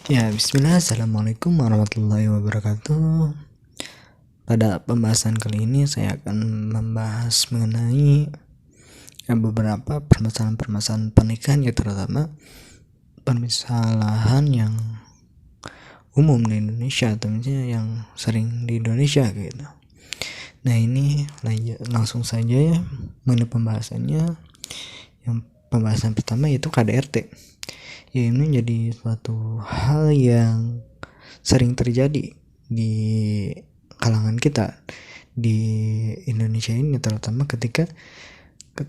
Ya, bismillah, assalamualaikum warahmatullahi wabarakatuh. Pada pembahasan kali ini saya akan membahas mengenai beberapa permasalahan-permasalahan pernikahan, ya terutama permasalahan yang umum di Indonesia atau misalnya yang sering di Indonesia gitu. Nah, ini langsung saja ya mengenai pembahasannya. Yang pembahasan pertama yaitu KDRT. Ya, ini jadi suatu hal yang sering terjadi di kalangan kita di Indonesia ini, terutama ketika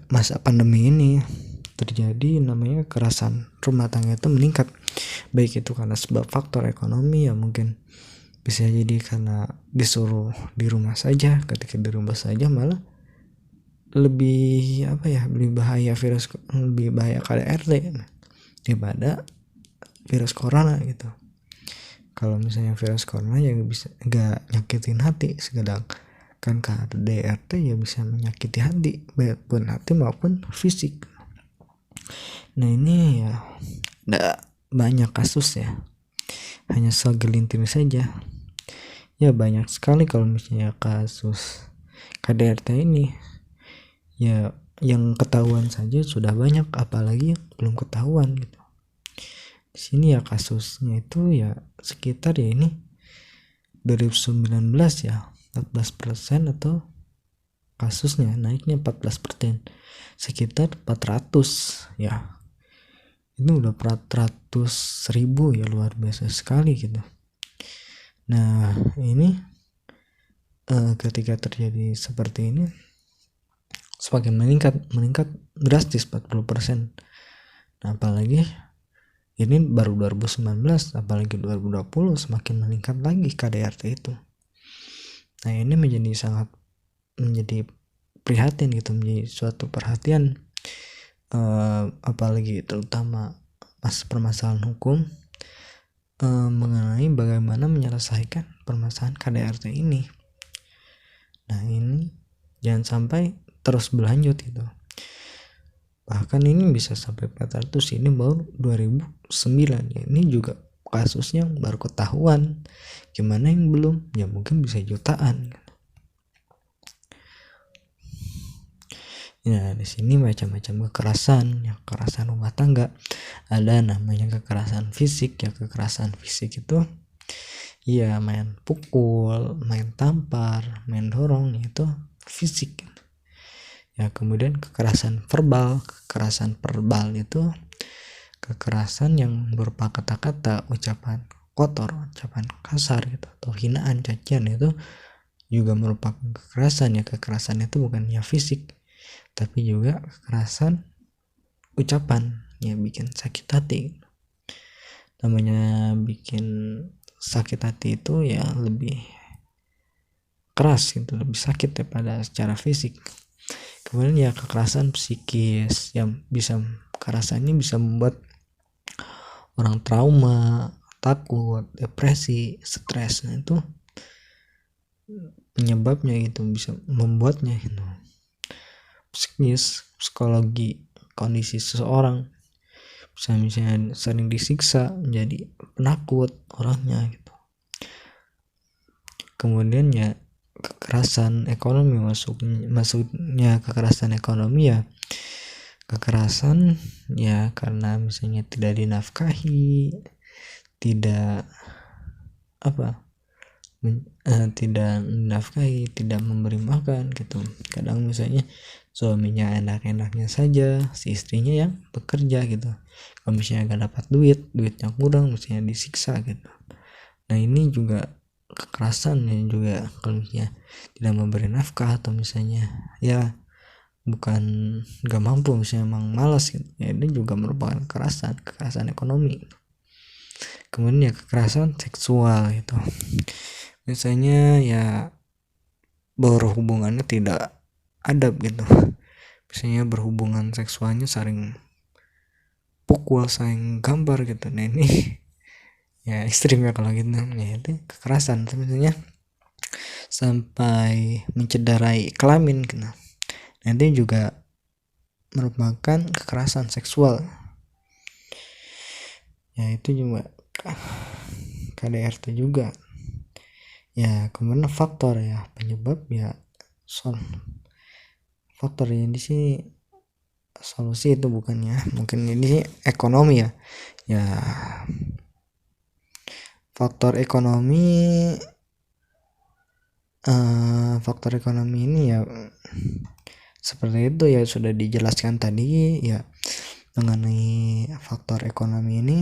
masa pandemi ini terjadi namanya kekerasan rumah tangga itu meningkat, baik itu karena sebab faktor ekonomi, ya mungkin bisa jadi karena disuruh di rumah saja. Ketika di rumah saja malah lebih lebih bahaya KDRT daripada virus corona gitu. Kalau misalnya virus corona ya nggak nyakitin hati, sedangkan KDRT ya bisa menyakiti hati, baik pun hati maupun fisik. Nah, ini ya ada banyak kasus ya, hanya segelintir saja. Ya banyak sekali kalau misalnya kasus KDRT ini. Ya yang ketahuan saja sudah banyak, apalagi yang belum ketahuan gitu. Di sini ya kasusnya itu ya sekitar ya ini 2019 ya 14% atau kasusnya naiknya 14%, sekitar 400 ya. Itu udah 400.000 ya, luar biasa sekali gitu. Nah, ini ketika terjadi seperti ini semakin meningkat drastis 40%. Nah, apalagi ini baru 2019, apalagi 2020 semakin meningkat lagi KDRT itu. Nah, ini menjadi prihatin gitu, menjadi suatu perhatian, apalagi terutama permasalahan hukum mengenai bagaimana menyelesaikan permasalahan KDRT ini. Nah, ini jangan sampai terus berlanjut gitu. Bahkan ini bisa sampai 400, ini baru 2009 ya. Ini juga kasusnya baru ketahuan, gimana yang belum, ya mungkin bisa jutaan. Ya, di sini macam-macam kekerasan, ya kekerasan rumah tangga. Ada namanya kekerasan fisik, ya kekerasan fisik itu ya main pukul, main tampar, main dorong, itu fisik. Ya, kemudian kekerasan verbal itu kekerasan yang berupa kata-kata, ucapan kotor, ucapan kasar gitu, atau hinaan, cacian, itu juga merupakan kekerasan. Ya, kekerasan itu bukan ya fisik, tapi juga kekerasan ucapan, ya bikin sakit hati. Namanya bikin sakit hati itu ya lebih keras gitu, lebih sakit daripada secara fisik. Kemudian ya kekerasan psikis, yang kekerasannya bisa membuat orang trauma, takut, depresi, stres. Nah, itu penyebabnya gitu, bisa membuatnya gitu. Psikologi kondisi seseorang bisa misalnya sering disiksa, menjadi penakut orangnya gitu. Kemudian ya kekerasan ekonomi, maksudnya kekerasan ekonomi ya kekerasan ya karena misalnya tidak dinafkahi, tidak tidak memberi makan gitu. Kadang misalnya suaminya enak-enaknya saja, si istrinya yang bekerja gitu. Kalau misalnya gak dapat duitnya kurang, misalnya disiksa gitu. Nah, ini juga kekerasan yang juga kalau misalnya tidak memberi nafkah, atau misalnya ya bukan gak mampu, misalnya emang malas gitu, ya ini juga merupakan kekerasan ekonomi gitu. Kemudian ya kekerasan seksual gitu, misalnya ya berhubungannya tidak adab gitu, misalnya berhubungan seksualnya saling pukul, saling gambar gitu. Nah, ini ya ekstrimnya kalau gitu, ya itu kekerasan. Misalnya sampai mencederai kelamin gitu. Nanti juga merupakan kekerasan seksual. Ya, itu juga KDRT juga ya. Kemudian faktor ya penyebab ya faktor yang di sini solusi itu bukannya, mungkin ini ekonomi ya faktor ekonomi. Faktor ekonomi ini ya seperti itu ya, sudah dijelaskan tadi ya mengenai faktor ekonomi ini.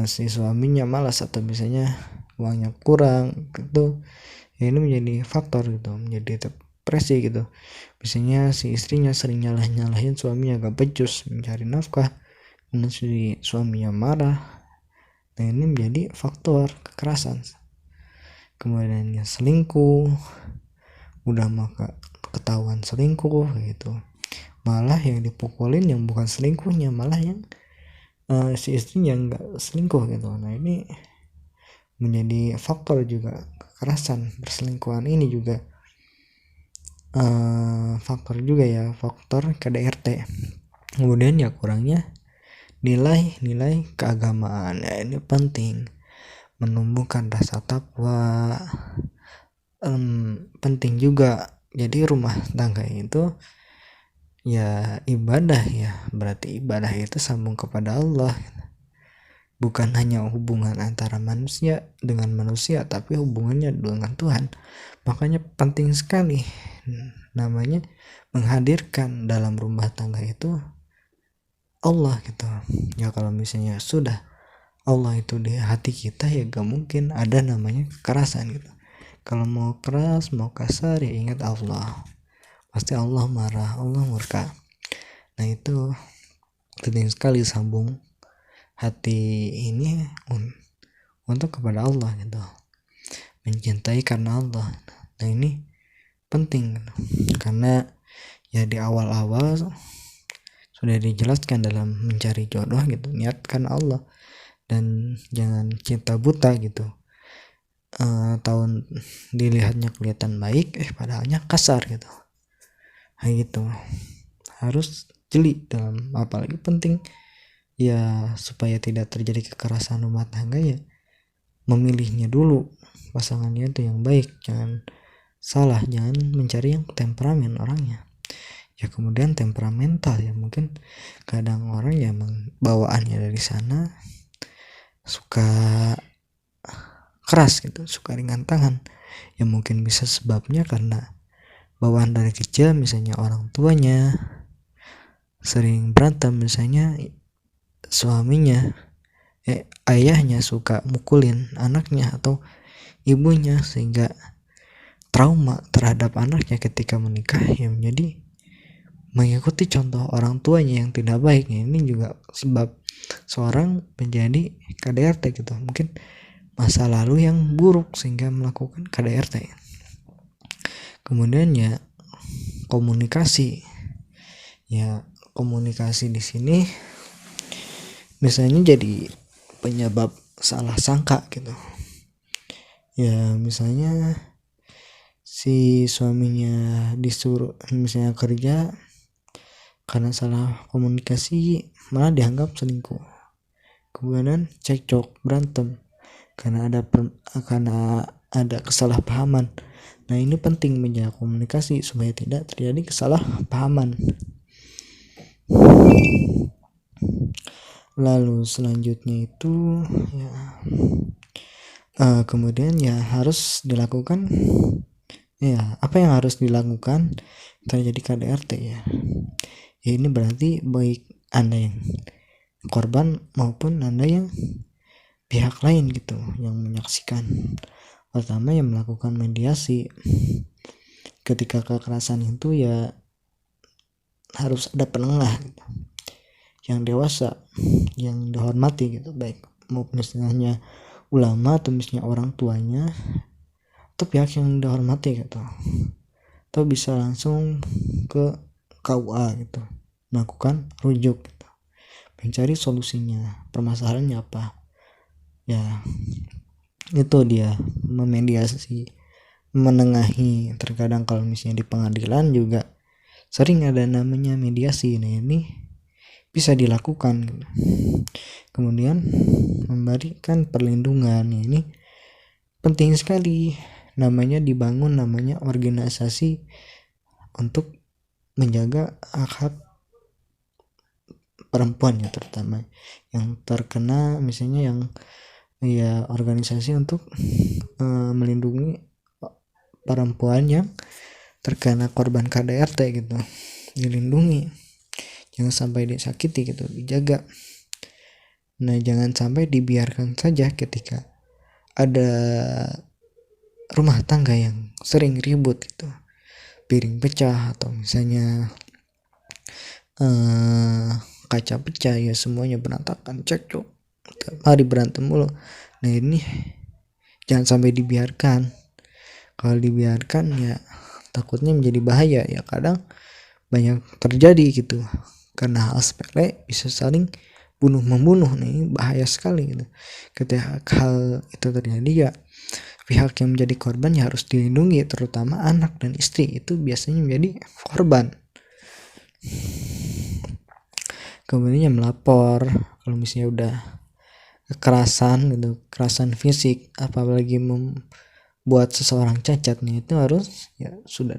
Si suaminya malas atau misalnya uangnya kurang gitu ya, ini menjadi faktor gitu, menjadi depresi gitu. Misalnya si istrinya sering nyalahin suaminya, gak becus mencari nafkah, kemudian si suaminya marah. Nah ini menjadi faktor kekerasan. Kemudian selingkuh, udah maka ketahuan selingkuh gitu, malah yang dipukulin yang bukan selingkuhnya, malah yang si istrinya nggak selingkuh gitu. Nah ini menjadi faktor juga kekerasan. Perselingkuhan ini juga faktor juga ya, faktor KDRT. Kemudian ya kurangnya nilai keagamaan ya, ini penting menumbuhkan rasa takwa. Penting juga. Jadi rumah tangga itu ya ibadah ya, berarti ibadah itu sambung kepada Allah, bukan hanya hubungan antara manusia dengan manusia, tapi hubungannya dengan Tuhan. Makanya penting sekali namanya menghadirkan dalam rumah tangga itu Allah gitu ya. Kalau misalnya sudah Allah itu di hati kita ya gak mungkin ada namanya kekerasan gitu. Kalau mau keras mau kasar ya ingat Allah, pasti Allah marah, Allah murka. Nah itu penting sekali sambung hati ini untuk kepada Allah gitu, mencintai karena Allah. Nah ini penting karena ya di awal-awal sudah dijelaskan dalam mencari jodoh gitu, niatkan Allah dan jangan cinta buta gitu. Tahun dilihatnya kelihatan baik padahalnya kasar gitu. Nah gitu, harus jeli dalam, apalagi penting ya supaya tidak terjadi kekerasan rumah tangga ya memilihnya dulu pasangannya itu yang baik, jangan salah, jangan mencari yang temperamen orangnya ya. Kemudian temperamental ya, mungkin kadang orang ya emang bawaannya dari sana suka keras gitu, suka ringan tangan ya. Mungkin bisa sebabnya karena bawaan dari kecil, misalnya orang tuanya sering berantem, misalnya suaminya ayahnya suka mukulin anaknya atau ibunya, sehingga trauma terhadap anaknya ketika menikah ya menjadi mengikuti contoh orang tuanya yang tidak baik. Ini juga sebab seorang menjadi KDRT gitu, mungkin masa lalu yang buruk sehingga melakukan KDRT. Kemudian ya komunikasi ya, komunikasi di sini misalnya jadi penyebab salah sangka gitu ya. Misalnya si suaminya disuruh misalnya kerja, karena salah komunikasi malah dianggap selingkuh. Kemudian cekcok, berantem karena ada kesalahpahaman. Nah ini penting menjaga komunikasi supaya tidak terjadi kesalahpahaman. Lalu selanjutnya itu ya kemudian ya harus dilakukan ya, apa yang harus dilakukan terjadi KDRT ya. Ya ini berarti baik Anda yang korban maupun Anda yang pihak lain gitu yang menyaksikan. Pertama yang melakukan mediasi. Ketika kekerasan itu ya harus ada penengah gitu, yang dewasa, yang dihormati gitu, baik maupun misalnya ulama atau misalnya orang tuanya atau pihak yang dihormati gitu, atau bisa langsung ke KUA gitu, melakukan rujuk gitu, mencari solusinya, permasalahannya apa ya. Itu dia memediasi, menengahi. Terkadang kalau misalnya di pengadilan juga sering ada namanya mediasi. Nah ini bisa dilakukan. kemudian memberikan perlindungan. Ini penting sekali, namanya organisasi untuk menjaga hak-hak perempuan ya, terutama yang terkena, misalnya yang ya organisasi untuk melindungi perempuan yang terkena korban KDRT gitu, dilindungi, jangan sampai disakiti gitu, dijaga. Nah, jangan sampai dibiarkan saja ketika ada rumah tangga yang sering ribut gitu, piring pecah atau misalnya kaca pecah, ya semuanya berantakan, cekcok, hari berantem mulu. Nah, ini jangan sampai dibiarkan. Kalau dibiarkan ya takutnya menjadi bahaya ya, kadang banyak terjadi gitu, karena hal sepele bisa saling bunuh membunuh. Nih bahaya sekali gitu. Ketika hal itu terjadi ya pihak yang menjadi korban ya harus dilindungi, terutama anak dan istri, itu biasanya menjadi korban. Kemudian melapor kalau misalnya udah kekerasan gitu, kekerasan fisik, apalagi membuat seseorang cacat nih, itu harus ya sudah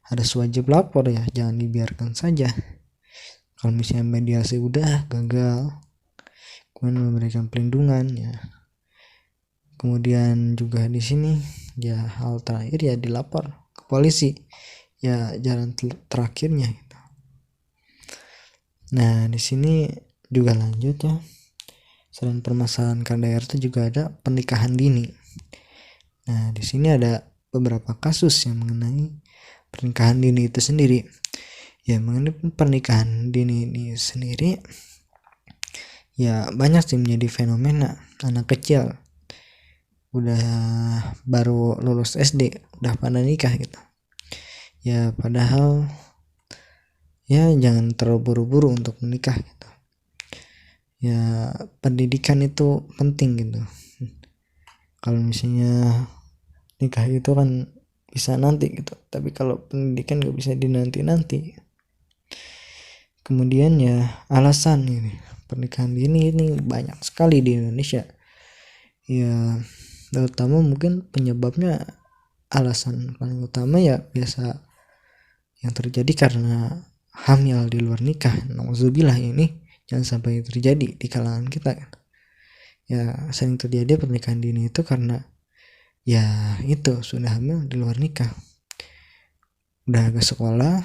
harus wajib lapor ya, jangan dibiarkan saja. Kalau misalnya mediasi udah gagal, kemudian memberikan perlindungan ya. Kemudian juga di sini ya hal terakhir ya dilapor ke polisi, ya jalan terakhirnya gitu. Nah, di sini juga lanjut ya, selain permasalahan KDRT juga ada pernikahan dini. Nah, di sini ada beberapa kasus yang mengenai pernikahan dini itu sendiri. Ya, mengenai pernikahan dini ini sendiri ya banyak sih menjadi fenomena anak kecil udah baru lulus SD udah pada nikah gitu. Ya padahal ya jangan terlalu buru-buru untuk menikah gitu. Ya pendidikan itu penting gitu. Kalau misalnya nikah itu kan bisa nanti gitu, tapi kalau pendidikan gak bisa dinanti-nanti. Kemudian ya alasan ini pernikahan dini ini banyak sekali di Indonesia ya, terutama mungkin penyebabnya, alasan paling utama ya biasa yang terjadi karena hamil di luar nikah. Nauzubillah, ini jangan sampai terjadi di kalangan kita ya. Sering terjadi pernikahan dini itu karena ya itu sudah hamil di luar nikah, udah ke sekolah,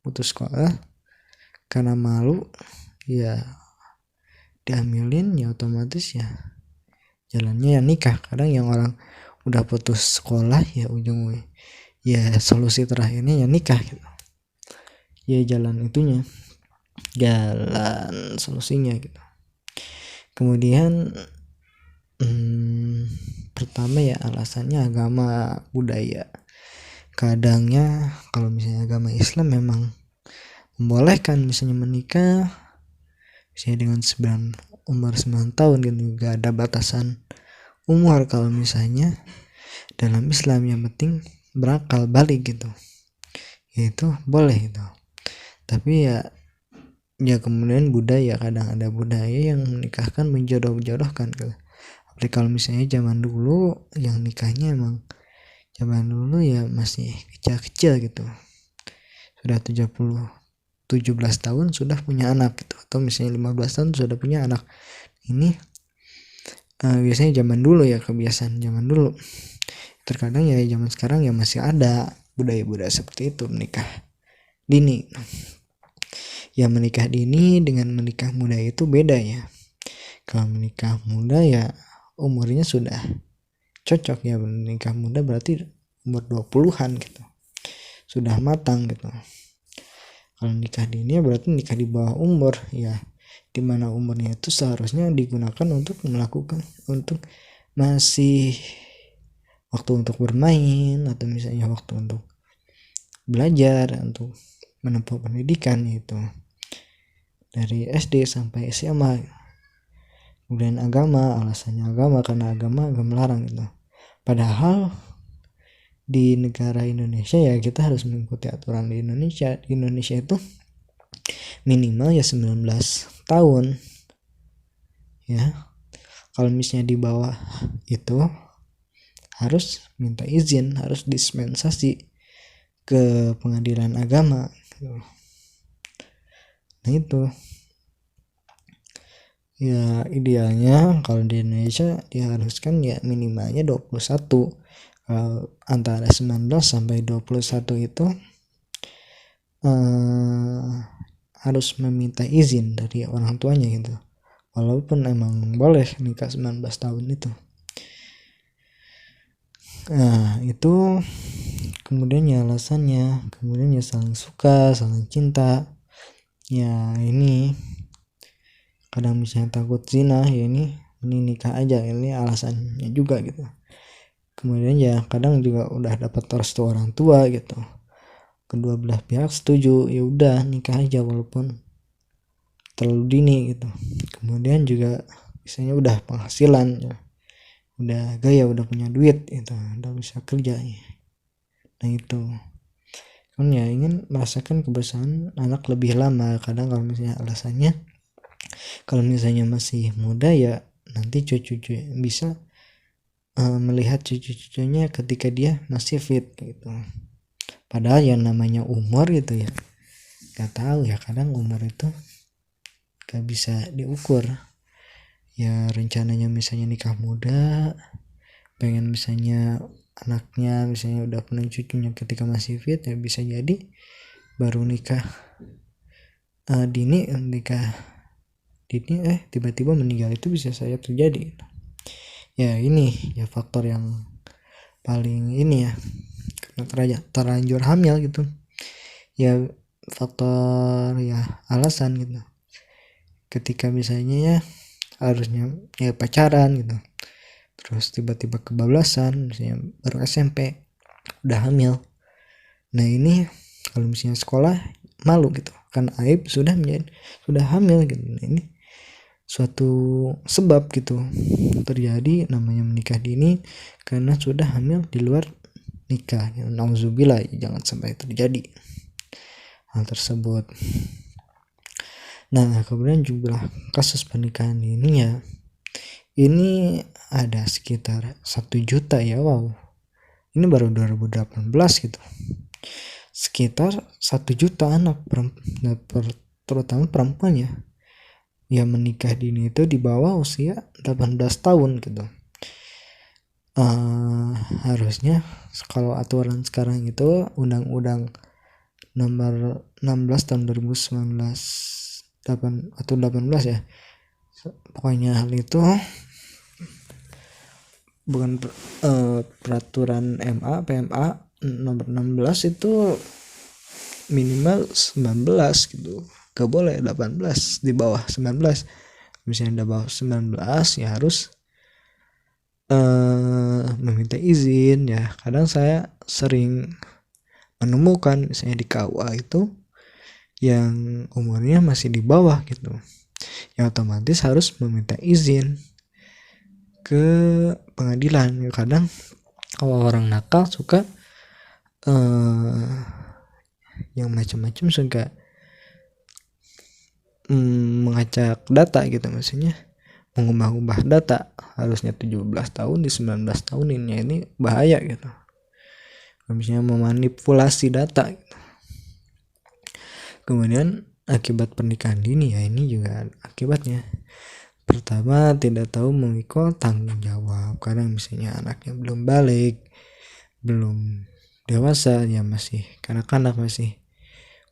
putus sekolah, karena malu ya dihamilin, ya otomatis ya jalannya yang nikah. Kadang yang orang udah putus sekolah ya ujung ya solusi terakhirnya ya nikah gitu. Ya jalan itunya, jalan solusinya gitu. Kemudian pertama ya alasannya agama, budaya. Kadangnya kalau misalnya agama Islam memang membolehkan misalnya menikah misalnya dengan umur 9 tahun gitu, gak ada batasan umur kalau misalnya dalam Islam, yang penting berakal balik gitu, itu boleh gitu. Tapi ya kemudian budaya, kadang ada budaya yang menikahkan menjodoh-jodohkan gitu. Apalagi kalau misalnya zaman dulu yang nikahnya emang zaman dulu ya masih kecil-kecil gitu, sudah 17 tahun sudah punya anak gitu, atau misalnya 15 tahun sudah punya anak. Ini biasanya zaman dulu ya, kebiasaan zaman dulu. Terkadang ya zaman sekarang ya masih ada budaya-budaya seperti itu, menikah dini. Ya menikah dini dengan menikah muda itu beda ya. Kalau menikah muda ya umurnya sudah cocok ya, menikah muda berarti umur 20-an gitu, sudah matang gitu. Kalau nikah dini berarti nikah di bawah umur ya, dimana umurnya itu seharusnya digunakan untuk masih waktu untuk bermain, atau misalnya waktu untuk belajar, untuk menempuh pendidikan itu dari SD sampai SMA. Kemudian agama, alasannya agama karena agama agak melarang gitu. Padahal di negara Indonesia ya kita harus mengikuti aturan di Indonesia. Di Indonesia itu minimal ya 19 tahun ya. Kalau misalnya di bawah itu harus minta izin, harus dispensasi ke pengadilan agama gitu. Nah itu ya, idealnya kalau di Indonesia diharuskan ya minimalnya 21. Kalau antara 19 sampai 21 itu harus meminta izin dari orang tuanya gitu, walaupun emang boleh nikah 19 tahun itu. Nah itu kemudian ya alasannya, kemudian ya saling suka, saling cinta. Ya ini kadang misalnya takut zina, ya ini nikah aja, ini alasannya juga gitu. Kemudian ya kadang juga udah dapat restu orang tua gitu, kedua belah pihak setuju, ya udah nikah aja walaupun terlalu dini gitu. Kemudian juga misalnya udah penghasilan ya, udah gaya, udah punya duit gitu, udah bisa kerja ya. Nah itu kan ya ingin merasakan kebersamaan anak lebih lama. Kadang kalau misalnya alasannya kalau misalnya masih muda ya nanti cucu bisa melihat cucu-cucunya ketika dia masih fit gitu. Padahal yang namanya umur gitu ya gak tahu ya, kadang umur itu gak bisa diukur ya. Rencananya misalnya nikah muda, pengen misalnya anaknya misalnya udah punya cucunya ketika masih fit, ya bisa jadi baru nikah dini tiba-tiba meninggal, itu bisa saja terjadi ya. Ini ya faktor yang paling ini ya, karena terlanjur hamil gitu ya, faktor ya alasan gitu. Ketika misalnya ya harusnya ya pacaran gitu, terus tiba-tiba kebablasan, misalnya baru SMP udah hamil. Nah ini kalau misalnya sekolah malu gitu, kan aib sudah hamil gitu. Nah, ini suatu sebab gitu terjadi namanya menikah dini karena sudah hamil di luar nikah. Nauzubillah, jangan sampai terjadi hal tersebut. Nah kemudian juga kasus pernikahan ini ya, ini ada sekitar 1 juta ya. Wow, ini baru 2018 gitu, sekitar 1 juta anak terutama perempuan ya menikah dini itu di bawah usia 18 tahun gitu. Harusnya kalau aturan sekarang itu undang-undang nomor 16 tahun 2019 atau 18 ya, pokoknya hal itu bukan peraturan PMA nomor 16 itu minimal 19 gitu, gak boleh 18, di bawah 19. Misalnya di bawah 19 ya harus meminta izin ya. Kadang saya sering menemukan misalnya di KUA itu yang umurnya masih di bawah gitu, ya otomatis harus meminta izin ke pengadilan. Kadang kalau orang nakal suka yang macam-macam, suka mengacak data gitu, maksudnya mengubah-ubah data, harusnya 17 tahun di 19 tahunin ya, ini bahaya gitu. Misalnya memanipulasi data gitu. Kemudian akibat pernikahan dini ya, ini juga akibatnya. Pertama, tidak tahu memikul tanggung jawab. Kadang misalnya anaknya belum balik, belum dewasa ya, masih kanak-kanak, masih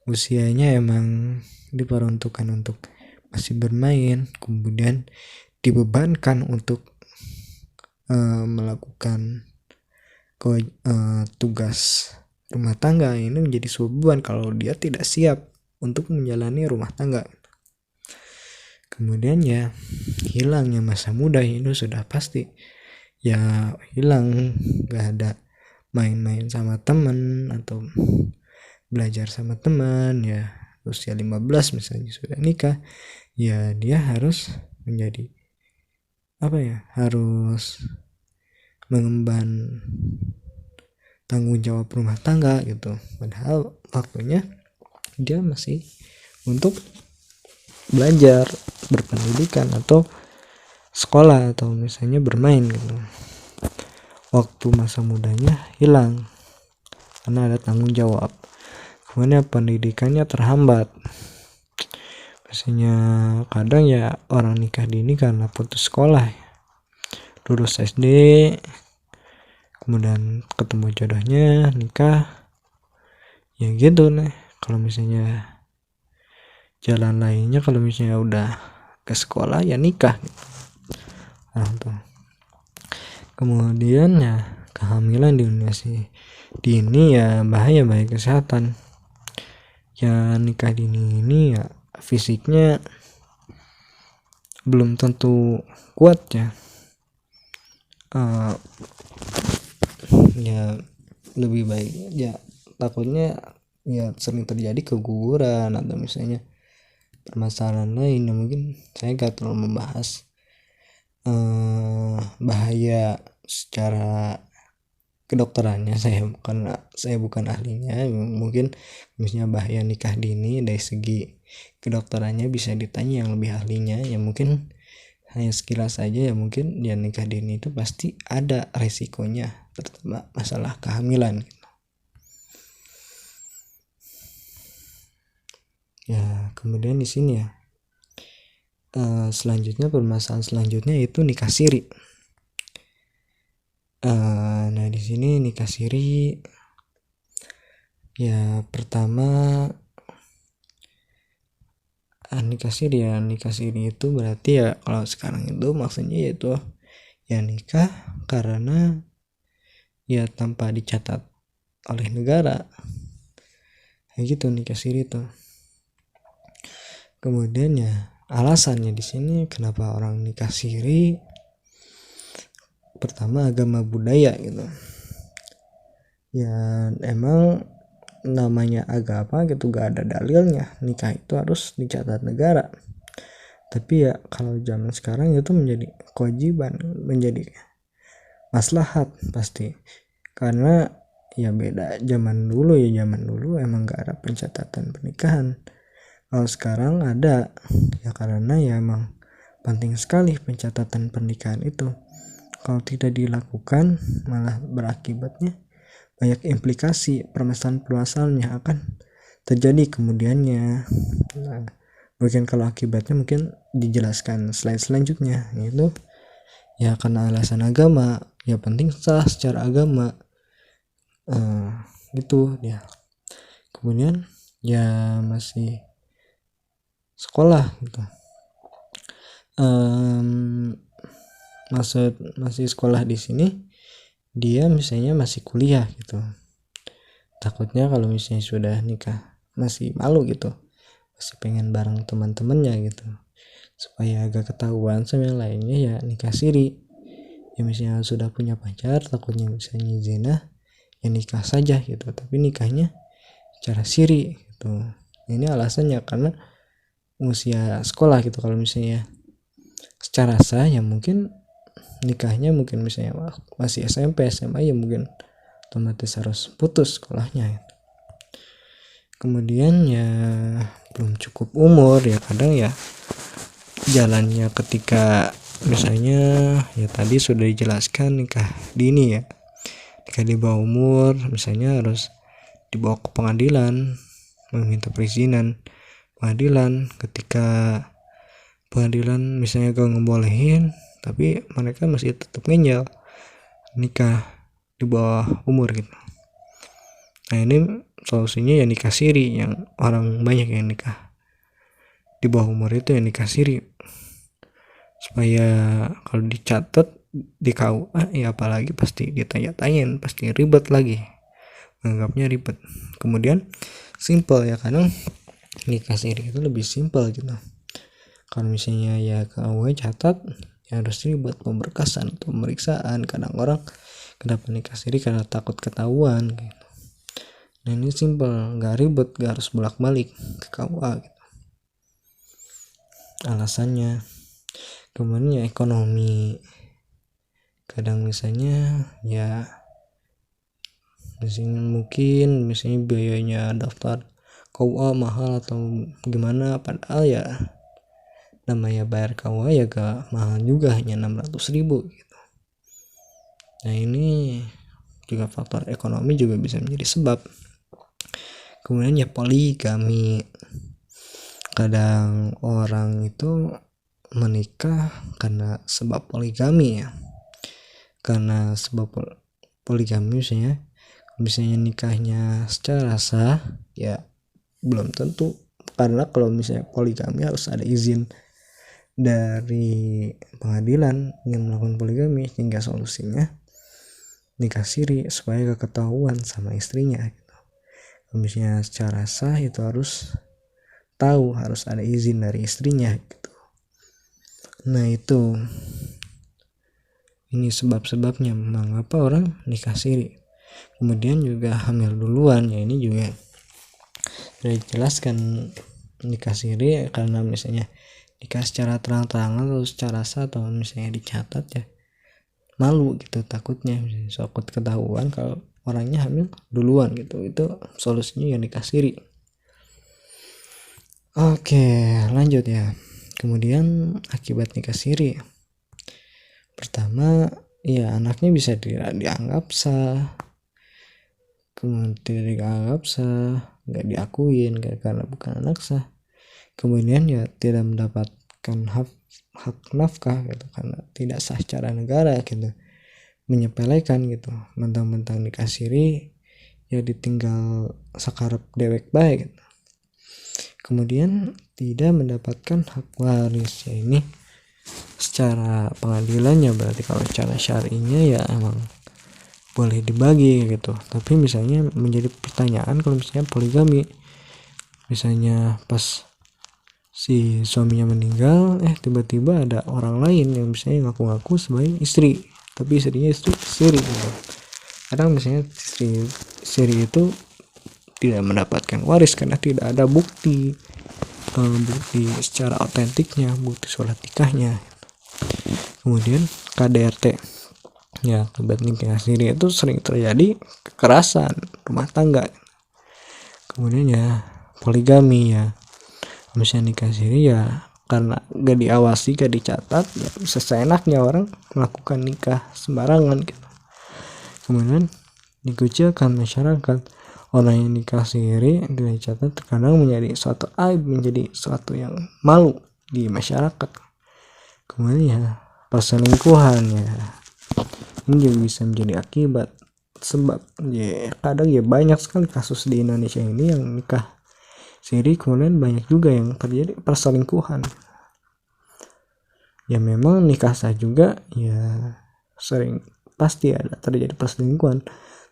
usianya emang diperuntukkan untuk masih bermain, kemudian dibebankan untuk melakukan tugas rumah tangga. Ini menjadi sebuah beban kalau dia tidak siap untuk menjalani rumah tangga. Kemudian ya hilangnya masa muda itu sudah pasti ya, hilang, gak ada main-main sama teman atau belajar sama teman ya. Usia 15 misalnya sudah nikah ya, dia harus menjadi harus mengemban tanggung jawab rumah tangga gitu, padahal waktunya dia masih untuk belajar, berpendidikan, atau sekolah atau misalnya bermain gitu. Waktu masa mudanya hilang karena ada tanggung jawab. Kemudian pendidikannya terhambat. Biasanya kadang ya orang nikah dini karena putus sekolah, lulus SD, kemudian ketemu jodohnya, nikah, ya gitu nih. Kalau misalnya jalan lainnya, kalau misalnya udah ke sekolah ya nikah gitu. Nah, tuh. Kemudian ya kehamilan di usia dini ya bahaya bagi kesehatan. Ya nikah dini ini ya fisiknya belum tentu kuat ya. Ya lebih baik ya, takutnya ya sering terjadi keguguran atau misalnya permasalahan lain yang mungkin saya gak terlalu membahas bahaya secara kedokterannya. Saya bukan ahlinya. Mungkin misalnya bahaya nikah dini dari segi kedokterannya bisa ditanya yang lebih ahlinya. Ya mungkin hanya sekilas saja ya, mungkin ya nikah dini itu pasti ada resikonya, terutama masalah kehamilan gitu. Ya kemudian di sini ya selanjutnya, permasalahan selanjutnya itu nikah siri. Nah di sini nikah siri ya pertama, nikah siri itu berarti ya kalau sekarang itu maksudnya yaitu ya nikah karena ya tanpa dicatat oleh negara, kayak gitu nikah siri itu. Kemudian ya alasannya di sini kenapa orang nikah siri, pertama agama budaya gitu ya. Emang namanya agama gitu gak ada dalilnya nikah itu harus dicatat negara, tapi ya kalau zaman sekarang itu menjadi kewajiban, menjadi maslahat pasti, karena ya beda zaman dulu. Zaman dulu emang gak ada pencatatan pernikahan. Kalau sekarang ada ya karena ya emang penting sekali pencatatan pernikahan itu. Kalau tidak dilakukan malah berakibatnya banyak implikasi, permasalahan-permasalahan yang akan terjadi kemudiannya. Nah, mungkin kalau akibatnya mungkin dijelaskan slide selanjutnya, yaitu ya karena alasan agama, ya penting sah secara agama gitu ya. Kemudian ya masih sekolah gitu, masih sekolah di sini dia misalnya masih kuliah gitu. Takutnya kalau misalnya sudah nikah masih malu gitu, masih pengen bareng teman-temannya gitu, supaya agak ketahuan sama yang lainnya ya nikah siri. Ya misalnya sudah punya pacar, takutnya misalnya zina, ya nikah saja gitu, tapi nikahnya secara siri gitu. Ini alasannya karena usia sekolah gitu. Kalau misalnya secara sah ya mungkin nikahnya mungkin misalnya masih SMP SMA ya mungkin otomatis harus putus sekolahnya. Kemudian ya belum cukup umur ya kadang ya jalannya ketika misalnya ya tadi sudah dijelaskan nikah dini ya, nikah di bawah umur misalnya harus dibawa ke pengadilan meminta perizinan pengadilan. Ketika pengadilan misalnya gak ngebolehin tapi mereka masih tetap ngeyel nikah di bawah umur gitu. Nah ini solusinya ya nikah siri, yang orang banyak yang nikah di bawah umur itu ya nikah siri, supaya kalau dicatat di KUA ya apalagi pasti ditanya-tanyain, pasti ribet lagi, menganggapnya ribet. Kemudian simple ya, kadang nikah siri itu lebih simple gitu. Kalau misalnya ya KUA catat ya harus ribet pemberkasan atau pemeriksaan. Kadang orang kenapa nikah siri karena takut ketahuan gitu. Nah ini simple, gak ribet, gak harus bolak-balik ke KUA gitu alasannya. Kemudian ya ekonomi, kadang misalnya ya mungkin misalnya biayanya daftar KUA mahal atau gimana, padahal ya namanya bayar KUA ya gak mahal juga, hanya 600.000 gitu. Nah ini juga faktor ekonomi juga bisa menjadi sebab. Kemudian ya poligami, kadang orang itu menikah karena sebab poligami ya, karena sebab poligami misalnya nikahnya secara sah ya belum tentu, karena kalau misalnya poligami harus ada izin dari pengadilan ingin melakukan poligami, hingga solusinya nikah siri supaya gak ketahuan sama istrinya gitu. Kalau misalnya secara sah itu harus ada izin dari istrinya gitu. Nah itu, ini sebab-sebabnya mengapa orang nikah siri. Kemudian juga hamil duluan, ya ini juga sudah dijelaskan. Nikah siri karena misalnya nikah secara terang-terangan atau secara sah atau misalnya dicatat ya malu gitu, takutnya takut ketahuan kalau orangnya hamil duluan gitu. Itu solusinya ya nikah siri. Oke, lanjut ya. Kemudian akibat nikah siri, pertama ya anaknya bisa dianggap sah, kemudian tidak dianggap sah, nggak diakuin karena bukan anak sah. Kemudian ya tidak mendapatkan hak nafkah gitu karena tidak sah secara negara gitu. Menyepelekan gitu, mentang-mentang nikah siri ya ditinggal sakarep dewek baik gitu. Kemudian tidak mendapatkan hak waris, ya ini secara pengadilannya berarti kalau secara syar'inya ya emang boleh dibagi gitu. Tapi misalnya menjadi pertanyaan kalau misalnya poligami, misalnya pas si suaminya meninggal tiba-tiba ada orang lain yang misalnya ngaku-ngaku sebagai istri, tapi istrinya istri siri gitu. Kadang misalnya istri siri itu tidak mendapatkan waris karena tidak ada bukti secara otentiknya, bukti surat nikahnya. Kemudian KDRT ya, akibat nikah siri itu sering terjadi kekerasan rumah tangga. Kemudian ya poligami ya, misalnya nikah siri ya karena gak diawasi, gak dicatat ya bisa seenaknya orang melakukan nikah sembarangan gitu. Kemudian dikucilkan masyarakat, orang yang nikah siri tidak dicatat terkadang menjadi suatu aib, menjadi suatu yang malu di masyarakat. Kemudian ya perselingkuhan ya, ini juga bisa menjadi akibat sebab ya kadang ya banyak sekali kasus di Indonesia ini yang nikah siri, kemudian banyak juga yang terjadi perselingkuhan. Ya memang nikah sah juga ya sering pasti ada terjadi perselingkuhan,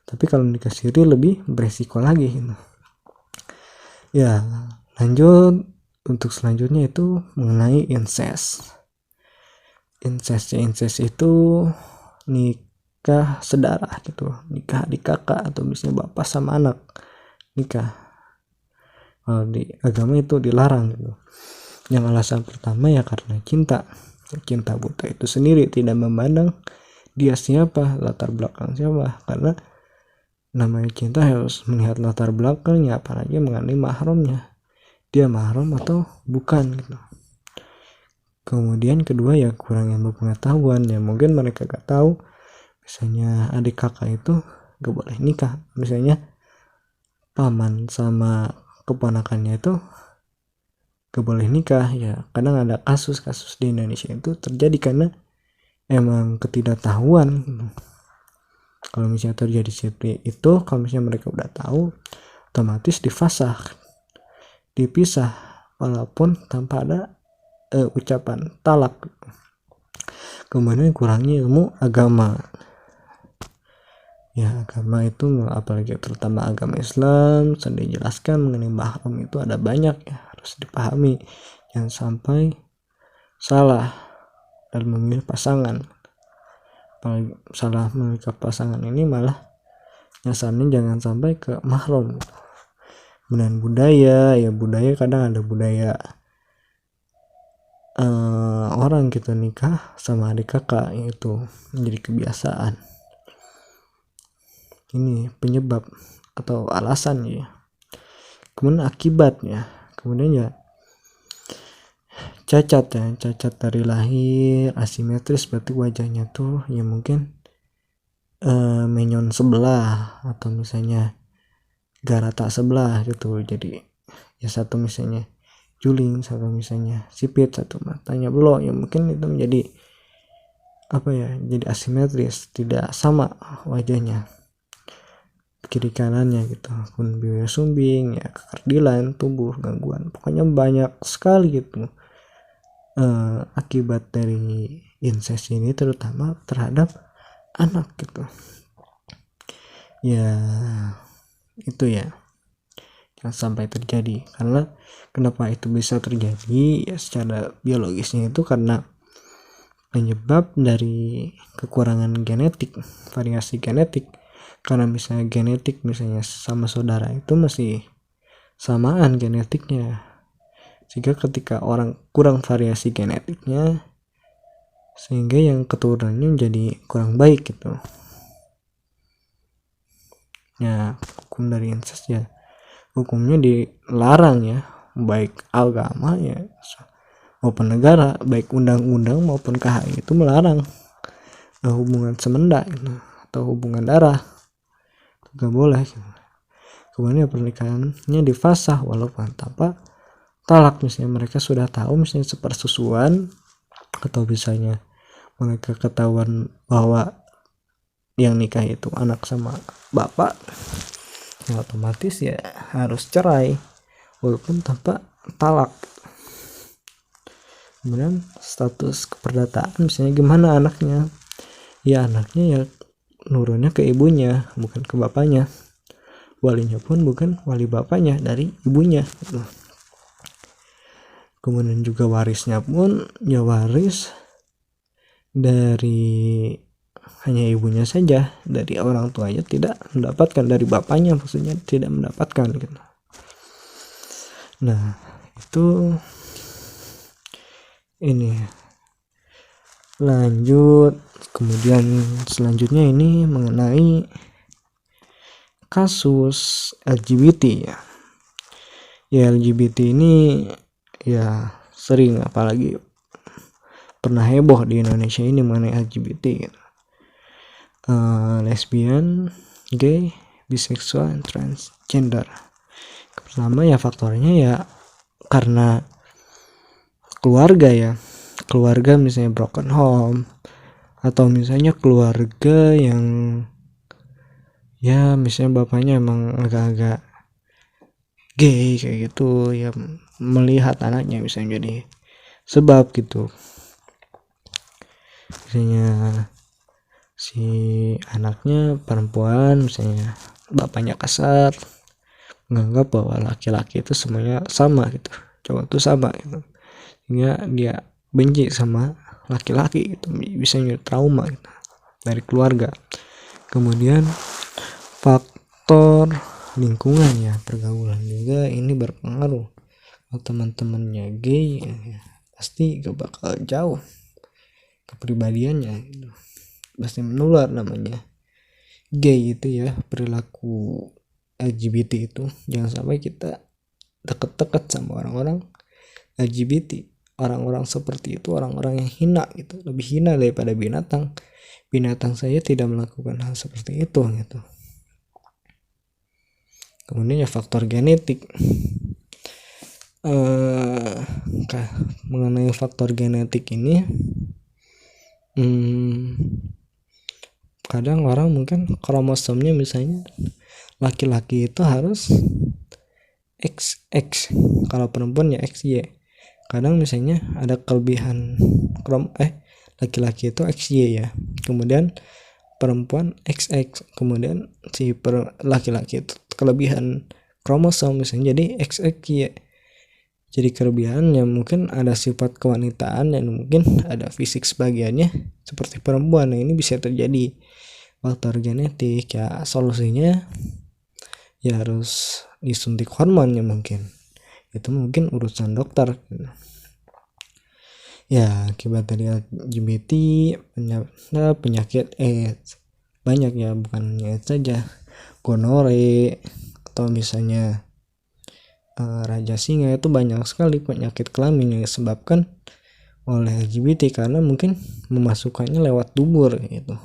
tapi kalau nikah siri lebih beresiko lagi gitu. Ya lanjut, untuk selanjutnya itu mengenai incest. Incest itu nikah sedarah gitu, nikah adik kakak atau misalnya bapak sama anak nikah. Kalau di agama itu dilarang gitu. Yang alasan pertama ya karena cinta buta itu sendiri, tidak memandang dia siapa, latar belakang siapa, karena namanya cinta harus melihat latar belakangnya, apalagi mengenai mahramnya, dia mahram atau bukan gitu. Kemudian kedua ya kurang ilmu pengetahuan, ya mungkin mereka gak tahu misalnya adik kakak itu gak boleh nikah, misalnya paman sama keponakannya itu gak boleh nikah. Ya kadang ada kasus-kasus di Indonesia itu terjadi karena emang ketidaktahuan. Kalau misalnya terjadi seperti itu, kalau misalnya mereka udah tahu, otomatis dipisah walaupun tanpa ada ucapan talak. Kemudian kurangnya ilmu agama. Ya agama itu apalagi terutama agama Islam sudah dijelaskan mengenai mahram itu ada banyak ya, harus dipahami, jangan sampai salah dalam memilih pasangan. Apalagi salah memilih pasangan ini malah nyasarnya jangan sampai ke mahram. Kemudian budaya kadang ada budaya orang gitu nikah sama adik kakak, itu menjadi kebiasaan. Ini penyebab atau alasan ya. Kemudian akibatnya, kemudian ya cacat dari lahir, asimetris, berarti wajahnya tuh ya mungkin menyon sebelah atau misalnya garata sebelah gitu. Jadi ya satu misalnya juling, satu misalnya sipit, satu matanya belok, ya mungkin itu menjadi jadi asimetris, tidak sama wajahnya kiri kanannya gitu. Akun bibir sumbing, ya kekerdilan tubuh, gangguan, pokoknya banyak sekali gitu akibat dari incest ini, terutama terhadap anak gitu. Ya itu ya jangan sampai terjadi. Karena kenapa itu bisa terjadi ya, secara biologisnya itu karena penyebab dari kekurangan genetik, variasi genetik. Karena misalnya genetik misalnya sama saudara itu masih samaan genetiknya, sehingga ketika orang kurang variasi genetiknya, sehingga yang keturunannya menjadi kurang baik gitu. Ya hukum dari incest ya hukumnya dilarang ya, baik agama ya maupun negara, baik undang-undang maupun KHI itu melarang hubungan semenda gitu, atau hubungan darah, gak boleh. Kemudian pernikahannya difasah walaupun tanpa talak, misalnya mereka sudah tahu misalnya sepersusuan, atau misalnya mereka ketahuan bahwa yang nikah itu anak sama bapak, ya otomatis ya harus cerai walaupun tanpa talak. Kemudian status keperdataan misalnya gimana anaknya, ya anaknya ya nurunnya ke ibunya bukan ke bapaknya, walinya pun bukan wali bapaknya, dari ibunya gitu. Kemudian juga warisnya pun ya waris dari hanya ibunya saja, dari orang tuanya tidak mendapatkan, dari bapaknya maksudnya tidak mendapatkan gitu. Nah itu ini lanjut. Kemudian selanjutnya ini mengenai kasus LGBT ya. Ya LGBT ini ya sering, apalagi pernah heboh di Indonesia ini mengenai LGBT gitu. Lesbian, gay, biseksual, transgender. Pertama ya faktornya ya karena keluarga misalnya broken home, atau misalnya keluarga yang ya misalnya bapaknya emang agak-agak gay kayak gitu ya, melihat anaknya misalnya jadi sebab gitu. Misalnya si anaknya perempuan, misalnya bapaknya kasar, menganggap bahwa laki-laki itu semuanya sama gitu, cowok itu sama gitu, sehingga dia benci sama laki-laki gitu, bisa jadi trauma gitu dari keluarga. Kemudian faktor lingkungan ya, pergaulan juga ini berpengaruh. Kalau teman-temannya gay ya, pasti gak bakal jauh kepribadiannya gitu, pasti menular. Namanya gay itu ya, perilaku LGBT itu, jangan sampai kita deket-deket sama orang-orang LGBT. Orang-orang seperti itu orang-orang yang hina gitu, lebih hina daripada binatang. Binatang saya tidak melakukan hal seperti itu gitu. Kemudian ya faktor genetik. Mengenai faktor genetik ini, kadang orang mungkin kromosomnya misalnya laki-laki itu harus XX, kalau perempuan ya XY. Kadang misalnya ada kelebihan laki-laki itu XY ya, kemudian perempuan XX, kemudian si laki-laki itu kelebihan kromosom misalnya jadi XXY. Jadi kelebihannya mungkin ada sifat kewanitaan dan mungkin ada fisik sebagiannya seperti perempuan. Nah ini bisa terjadi faktor genetik ya. Solusinya ya harus disuntik hormon ya, mungkin itu mungkin urusan dokter ya. Akibat dari LGBT penyakit AIDS banyak ya, bukan AIDS saja, gonore, atau misalnya raja singa itu banyak sekali penyakit kelamin yang disebabkan oleh LGBT karena mungkin memasukkannya lewat dubur gitu.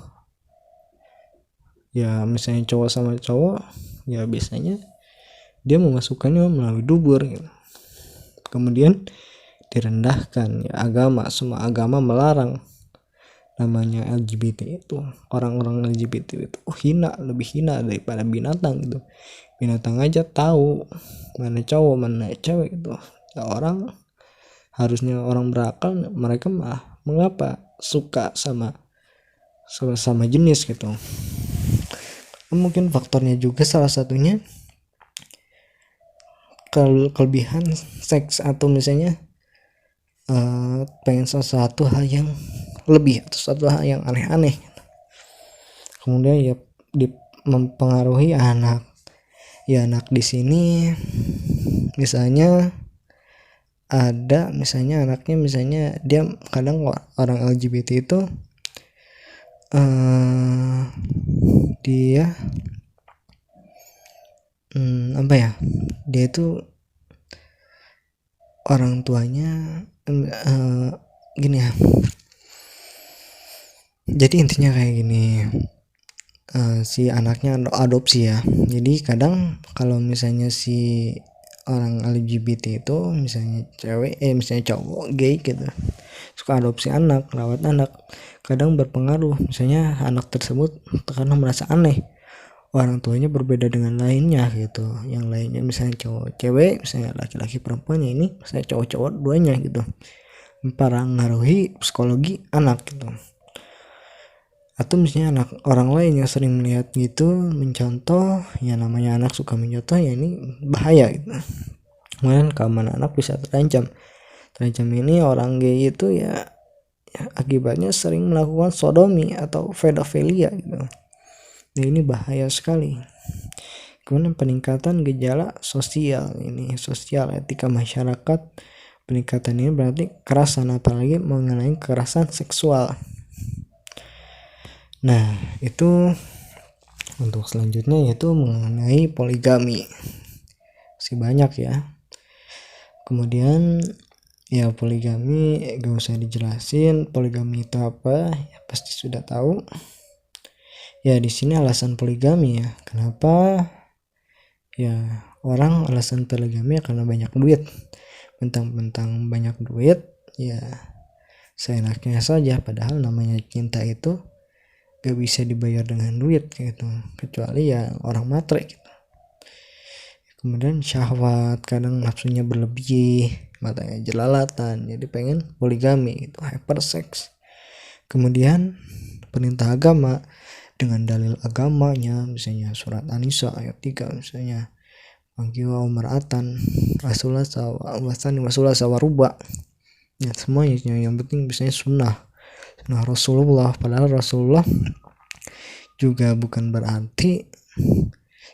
Ya misalnya cowok sama cowok ya biasanya dia memasukkannya melalui dubur gitu. Kemudian direndahkan ya, semua agama melarang namanya LGBT itu. Orang-orang LGBT itu lebih hina daripada binatang gitu. Binatang aja tahu mana cowok mana cewek gitu. Ya harusnya orang berakal, mereka mah mengapa suka sama jenis gitu. Mungkin faktornya juga salah satunya kelebihan seks atau misalnya pengen sesuatu hal yang lebih atau sesuatu hal yang aneh-aneh. Kemudian ya mempengaruhi anak. Ya anak di sini misalnya ada anaknya dia kadang orang LGBT itu dia dia itu orang tuanya gini ya, jadi intinya kayak gini, si anaknya adopsi ya. Jadi kadang kalau misalnya si orang LGBT itu misalnya misalnya cowok gay gitu suka adopsi anak, rawat anak, kadang berpengaruh. Misalnya anak tersebut karena merasa aneh orang tuanya berbeda dengan lainnya gitu, yang lainnya misalnya cowok cewek, misalnya laki-laki perempuannya, ini misalnya cowok duanya gitu, mempengaruhi psikologi anak gitu. Atau misalnya anak orang lain yang sering melihat gitu mencontoh, ya namanya anak suka mencontoh, ya ini bahaya gitu. Kemudian keamanan anak bisa terancam ini orang gay itu ya akibatnya sering melakukan sodomi atau pedofilia gitu. Nah ini bahaya sekali. Kemudian peningkatan gejala sosial, etika masyarakat. Peningkatan ini berarti kekerasan, apalagi mengenai kekerasan seksual. Nah itu untuk selanjutnya yaitu mengenai poligami. Masih banyak ya. Kemudian ya poligami gak usah dijelasin poligami itu apa, ya pasti sudah tahu. Ya di sini alasan poligami ya, kenapa ya orang alasan poligami ya karena banyak duit. Mentang-mentang banyak duit ya seenaknya saja, padahal namanya cinta itu gak bisa dibayar dengan duit gitu, kecuali ya orang matre gitu. Kemudian syahwat, kadang nafsunya berlebih, matanya jelalatan, jadi pengen poligami gitu, hypersex. Kemudian perintah agama dengan dalil agamanya, misalnya surat An-Nisa ayat 3 misalnya, Mangkiwa Umaratan Rasulullah sawaruba, ya semuanya yang penting misalnya sunnah Rasulullah. Padahal Rasulullah juga bukan berarti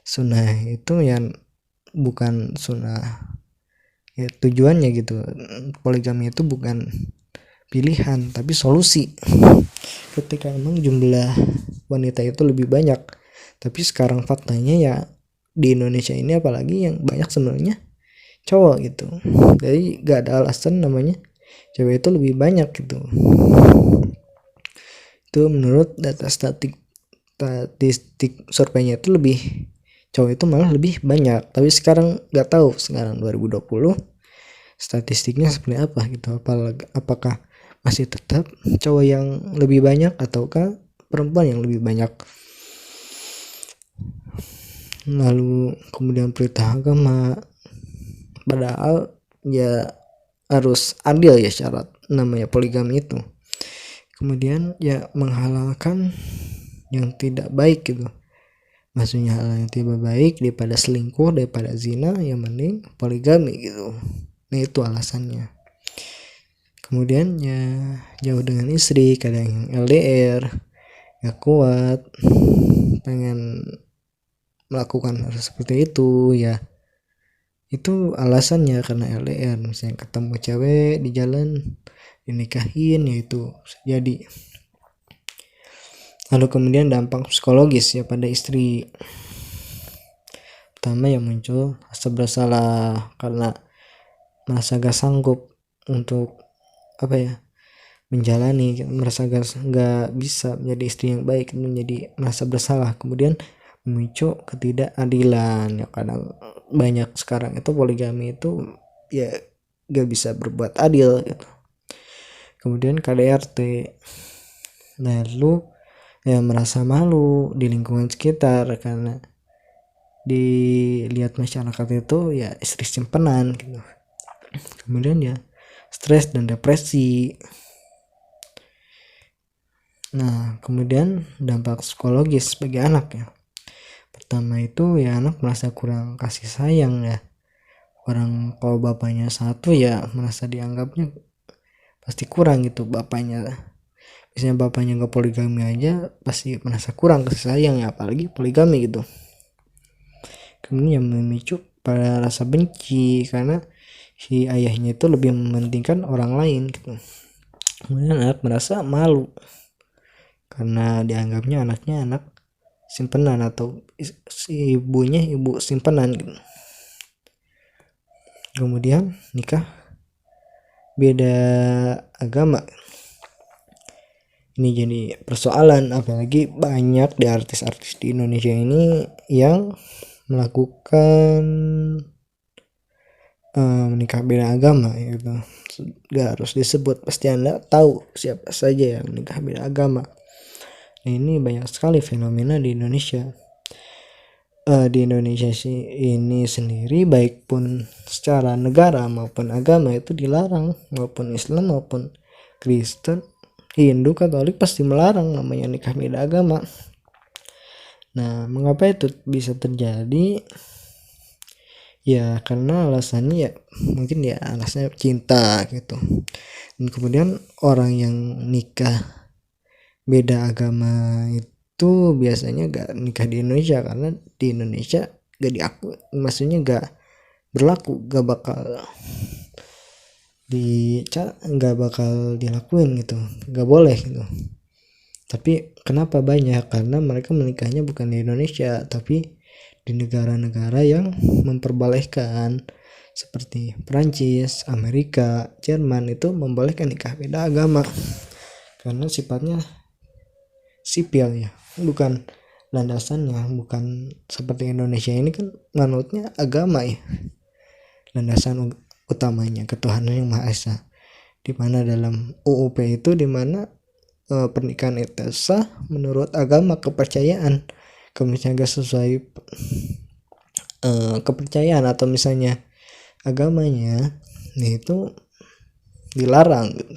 sunnah itu yang bukan sunnah ya, tujuannya gitu. Poligami itu bukan pilihan tapi solusi. Ketika emang jumlah wanita itu lebih banyak, tapi sekarang faktanya ya di Indonesia ini apalagi yang banyak sebenarnya cowok gitu, jadi gak ada alasan namanya cewek itu lebih banyak gitu. Itu menurut data statistik surveinya itu lebih cowok itu malah lebih banyak. Tapi sekarang gak tahu, sekarang 2020 statistiknya seperti apa gitu, apakah masih tetap cowok yang lebih banyak ataukah perempuan yang lebih banyak. Lalu kemudian perintah agama, padahal ya harus adil ya syarat namanya poligami itu. Kemudian ya menghalalkan yang tidak baik gitu, maksudnya hal yang tidak baik daripada selingkuh, daripada zina, yang mending poligami gitu. Nah itu alasannya. Kemudian ya jauh dengan istri, kadang yang LDR gak kuat, pengen melakukan hal seperti itu ya, itu alasannya karena LDR. Misalnya ketemu cewek di jalan dinikahin, ya itu jadi. Lalu kemudian dampak psikologis ya pada istri. pertama yang muncul rasa bersalah karena merasa gak sanggup untuk menjalani, merasa gak bisa menjadi istri yang baik, menjadi merasa bersalah. Kemudian memicu ketidakadilan ya, karena banyak sekarang itu poligami itu ya gak bisa berbuat adil gitu. Kemudian KDRT, lalu ya merasa malu di lingkungan sekitar karena dilihat masyarakat itu ya istri simpenan gitu. Kemudian ya stres dan depresi. Nah, kemudian dampak psikologis bagi anak ya. Pertama itu ya anak merasa kurang kasih sayang ya. Orang kalau bapaknya satu ya merasa dianggapnya pasti kurang gitu bapaknya. Misalnya bapaknya gak poligami aja pasti merasa kurang kasih sayang ya, apalagi poligami gitu. Kemudian yang memicu pada rasa benci karena si ayahnya itu lebih mementingkan orang lain gitu. Kemudian anak merasa malu karena dianggapnya anaknya anak simpenan atau si ibunya ibu simpenan gitu. Kemudian nikah beda agama, ini jadi persoalan, apalagi banyak di artis-artis di Indonesia ini yang melakukan menikah beda agama gitu. Gak harus disebut, pasti Anda tahu siapa saja yang menikah beda agama. Nah, ini banyak sekali fenomena di Indonesia. Di Indonesia ini sendiri baik pun secara negara maupun agama itu dilarang, maupun Islam maupun Kristen, Hindu, Katolik pasti melarang namanya nikah beda agama. Nah, mengapa itu bisa terjadi? Ya karena alasannya ya mungkin ya alasannya cinta gitu. Dan kemudian orang yang nikah beda agama itu biasanya gak nikah di Indonesia karena di Indonesia gak diakui, maksudnya gak berlaku, gak bakal dilakuin gitu, gak boleh gitu. Tapi kenapa banyak? Karena mereka menikahnya bukan di Indonesia tapi di negara-negara yang memperbolehkan, seperti Perancis, Amerika, Jerman itu membolehkan nikah beda agama karena sifatnya sipil ya, bukan landasannya, bukan seperti Indonesia ini kan manutnya agama ya, landasan utamanya ketuhanan yang Maha Esa, di mana dalam UUP itu di mana pernikahan itu sah menurut agama kepercayaan. Kalau misalnya gak sesuai kepercayaan atau misalnya agamanya, nah itu dilarang gitu,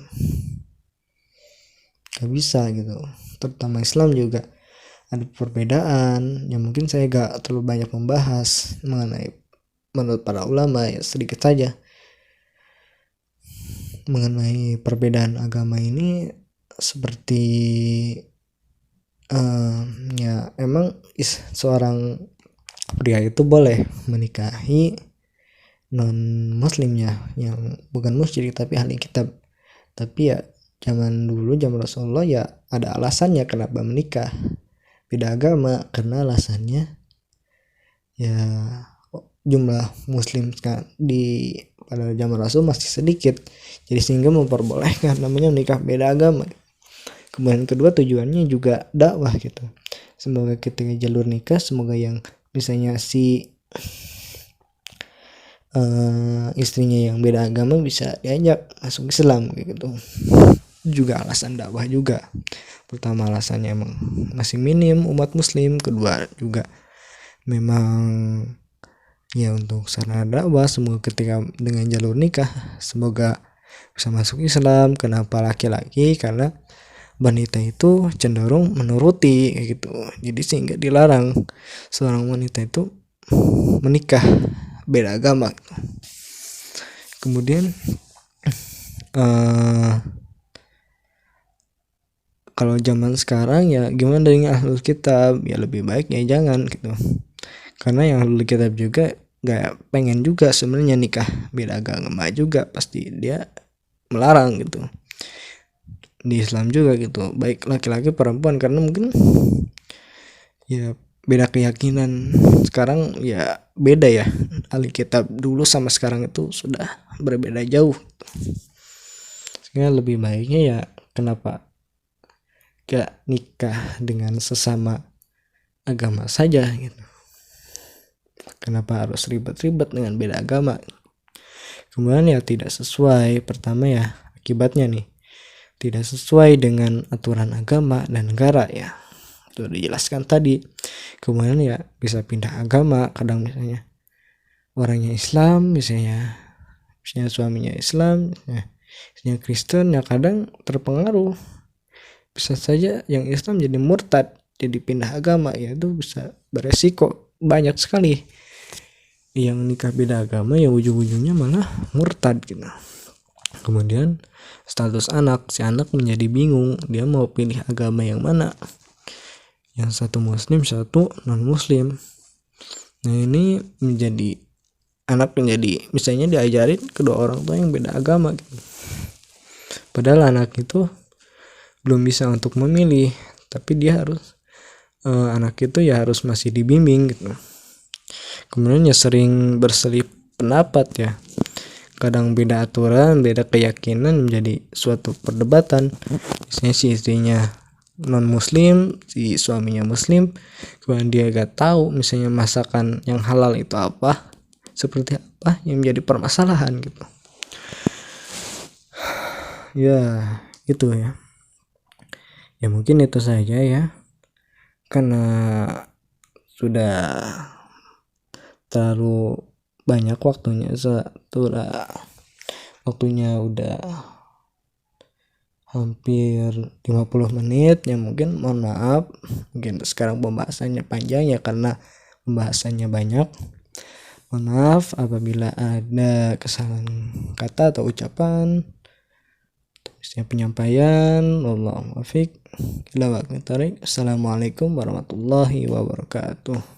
gak bisa gitu. Terutama Islam juga ada perbedaan yang mungkin saya gak terlalu banyak membahas mengenai menurut para ulama, ya sedikit saja mengenai perbedaan agama ini. Seperti ya emang seorang pria itu boleh menikahi non muslimnya yang bukan musyrik tapi ahli kitab, tapi ya zaman dulu, zaman Rasulullah ya ada alasannya kenapa menikah beda agama, karena alasannya ya jumlah muslim di pada zaman Rasul masih sedikit, jadi sehingga memperbolehkan namanya menikah beda agama. Kemudian kedua tujuannya juga dakwah gitu. Semoga ketika jalur nikah, semoga yang misalnya si istrinya yang beda agama bisa diajak masuk Islam gitu. Juga alasan dakwah juga. Pertama alasannya emang masih minim umat muslim, kedua juga memang ya untuk sarana dakwah. Semoga ketika dengan jalur nikah semoga bisa masuk Islam. Kenapa laki-laki? Karena wanita itu cenderung menuruti gitu, jadi sehingga dilarang seorang wanita itu menikah beda agama. Kemudian kalau zaman sekarang ya gimana dengan ahlul kitab, ya lebih baik ya jangan gitu, karena yang ahlul kitab juga gak pengen juga sebenarnya nikah beda agama juga, pasti dia melarang gitu. Di Islam juga gitu, baik laki-laki perempuan, karena mungkin ya beda keyakinan. Sekarang ya beda ya, Alkitab dulu sama sekarang itu sudah berbeda jauh. Sehingga lebih baiknya ya kenapa gak nikah dengan sesama agama saja gitu. Kenapa harus ribet-ribet dengan beda agama? Kemudian ya tidak sesuai, pertama ya akibatnya nih tidak sesuai dengan aturan agama dan negara ya, itu dijelaskan tadi. Kemudian ya bisa pindah agama, kadang misalnya orangnya Islam, misalnya suaminya Islam, misalnya Kristen, ya kadang terpengaruh, bisa saja yang Islam jadi murtad, jadi pindah agama, ya itu bisa beresiko. Banyak sekali yang nikah beda agama yang ujung-ujungnya malah murtad gitu. Kemudian status anak, si anak menjadi bingung, dia mau pilih agama yang mana, yang satu muslim, satu non muslim. Nah ini menjadi anak menjadi misalnya diajarin kedua orang tua yang beda agama gitu. Padahal anak itu belum bisa untuk memilih, tapi dia harus anak itu ya harus masih dibimbing gitu. Kemudian ya sering berselisih pendapat ya, kadang beda aturan, beda keyakinan menjadi suatu perdebatan. Misalnya si istrinya non muslim, si suaminya muslim, kemudian dia gak tahu misalnya masakan yang halal itu apa, seperti apa, yang menjadi permasalahan gitu. Ya itu ya, ya mungkin itu saja ya, karena sudah terlalu banyak waktunya, waktunya udah hampir 50 menit ya, mungkin mohon maaf mungkin sekarang pembahasannya panjang ya karena pembahasannya banyak. Mohon maaf apabila ada kesalahan kata atau ucapan, misalnya penyampaian. Wallahul muwaffiq ila aqwamit thoriq. Assalamualaikum warahmatullahi wabarakatuh.